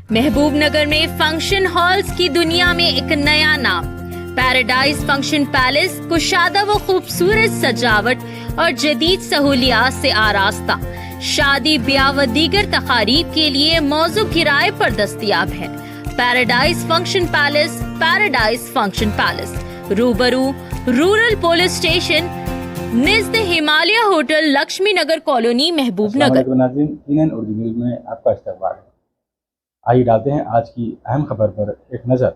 महबूबनगर में function halls की दुनिया में एक नया नाम पैराडाइज फंक्शन पैलेस कुशादा व खूबसूरत सजावट और जदीद सहूलियात से आरास्ता शादी ब्याह व दीगर तकारीब के लिए मौजू किराए पर दस्तयाब है। पैराडाइज फंक्शन पैलेस रूबरू रूरल पुलिस स्टेशन निज़द Himalaya hotel Lakshmi Nagar colony Mahbubnagar. Urdu news में आपका इस्तकबाल है। आइए डालते हैं आज की अहम खबर पर एक नज़र।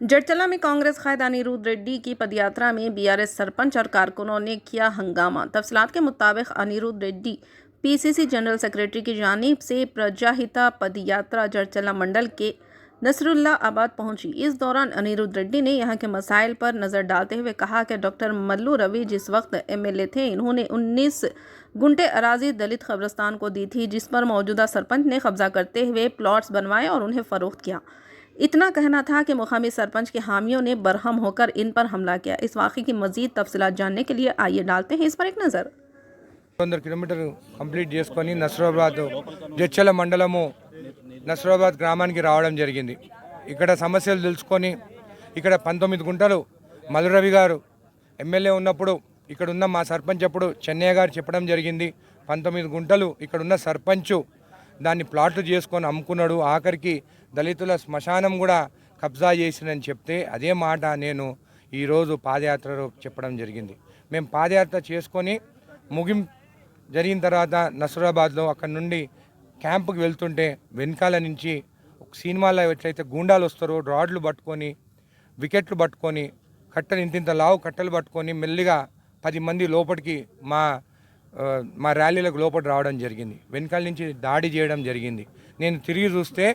जड़चला में कांग्रेस कायद अनिरुद्ध रेड्डी की पदयात्रा में बीआरएस सरपंच और कारकुनों ने किया हंगामा। तफसीलात के मुताबिक Anirudh Reddy PCC general secretary की जानिब से प्रजाहिता पदयात्रा जड़चला मंडल के नसरुल्ला आबाद पहुंची। इस दौरान अनिरुद्ध रेड्डी ने यहां के मसाइल पर नज़र डालते हुए कहा कि डॉक्टर मल्लू रवि जिस वक्त एमएलए थे, इन्होंने 19 गुंटे अराजी दलित कब्रिस्तान को दी थी, जिस पर मौजूदा सरपंच ने कब्जा करते हुए प्लॉट्स बनवाए और उन्हें फ़रोख्त किया। इतना कहना था कि मुकामी सरपंच के हामियों ने बरहम होकर इन पर हमला किया। इस वाक़े की मज़ीद तफसीलात जानने के लिए आइए डालते हैं इस पर एक नज़र। 100 కిలోమీటర్ కంప్లీట్ చేసుకొని నసరాబాద్ జడ్చల మండలము నసరాబాద్ గ్రామానికి రావడం జరిగింది। ఇక్కడ సమస్యలు తెలుసుకొని ఇక్కడ 19 గుంటలు మల్లురవి గారు ఎమ్మెల్యే ఉన్నప్పుడు ఇక్కడ ఉన్న మా సర్పంచ్ అప్పుడు చెన్నయ్య గారు చెప్పడం జరిగింది। 19 గుంటలు ఇక్కడ ఉన్న సర్పంచ్ దాన్ని ప్లాట్లు చేసుకొని అమ్ముకున్నాడు, ఆఖరికి దళితుల శ్మశానం కూడా కబ్జా చేసిందని చెప్తే అదే మాట నేను ఈరోజు పాదయాత్రలో చెప్పడం జరిగింది। మేము పాదయాత్ర చేసుకొని జరిగిన తర్వాత నసరాబాద్లో అక్కడ నుండి క్యాంపుకి వెళ్తుంటే వెనకాల నుంచి ఒక సినిమాలో ఎట్లయితే గూండాలు వస్తారో రాడ్లు పట్టుకొని వికెట్లు పట్టుకొని కట్టలు ఇంత లావు కట్టలు పట్టుకొని మెల్లిగా 10 మంది లోపలికి మా ర్యాలీలకు లోపల రావడం జరిగింది। వెనకాల నుంచి దాడి చేయడం జరిగింది। నేను తిరిగి చూస్తే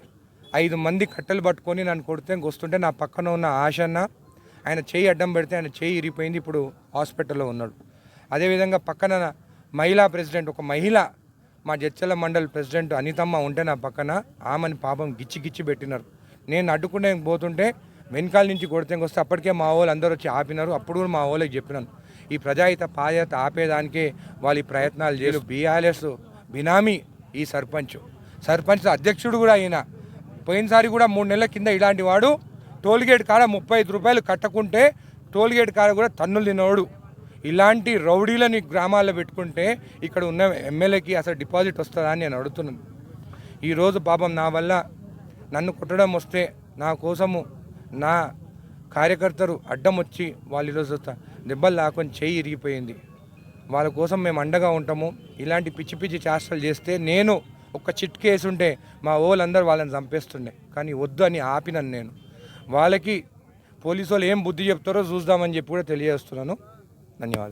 5 మంది కట్టలు పట్టుకొని నన్ను కొడితే వస్తుంటే నా పక్కన ఉన్న ఆశన్న ఆయన చేయి అడ్డం పెడితే ఆయన చేయి ఇరిగిపోయింది, ఇప్పుడు హాస్పిటల్లో ఉన్నాడు। అదేవిధంగా పక్కన మహిళా ప్రెసిడెంట్ ఒక మహిళ మా జడ్చల మండల్ ప్రెసిడెంట్ అనితమ్మ ఉంటే నా పక్కన ఆమెని పాపం గిచ్చి పెట్టినారు। నేను అడ్డుకునే పోతుంటే వెనకాల నుంచి కొడితే వస్తే అప్పటికే మా వాళ్ళు అందరూ వచ్చి ఆపినారు। అప్పుడు కూడా మా వాళ్ళకి చెప్పినాను ఈ ప్రజాహిత పాదయాత్ర ఆపేదానికే వాళ్ళు ఈ ప్రయత్నాలు చేయరు। బీఆర్ఎస్ బినామీ ఈ సర్పంచ్ అధ్యక్షుడు కూడా అయినా పోయినసారి కూడా 3 నెలల కింద ఇలాంటి వాడు టోల్గేట్ కాడ 35 రూపాయలు కట్టకుంటే టోల్గేట్ కాడ కూడా తన్నులు తినోడు। ఇలాంటి రౌడీలని గ్రామాల్లో పెట్టుకుంటే ఇక్కడ ఉన్న ఎమ్మెల్యేకి అసలు డిపాజిట్ వస్తుందా అని నేను అడుగుతున్నాను। ఈరోజు పాపం నా వల్ల నన్ను కొట్టడం వస్తే నా కోసము నా కార్యకర్తలు అడ్డం వచ్చి వాళ్ళు ఈరోజు దెబ్బలు లాక్కొని చేయి ఇరిగిపోయింది। వాళ్ళ కోసం మేము అండగా ఉంటాము। ఇలాంటి పిచ్చి చేష్టలు చేస్తే నేను ఒక చిట్ కేసు ఉంటే మా వాళ్ళందరూ వాళ్ళని చంపేస్తుండే, కానీ వద్దు అని ఆపినాను నేను। వాళ్ళకి పోలీసు వాళ్ళు ఏం బుద్ధి చెప్తారో చూద్దామని చెప్పి కూడా తెలియజేస్తున్నాను। धन्यवाद।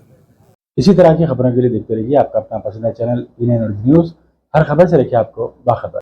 इसी तरह की खबरों के लिए देखते रहिए आपका अपना पसंदीदा चैनल इन न्यूज़। हर खबर से रखिए आपको बाखबर।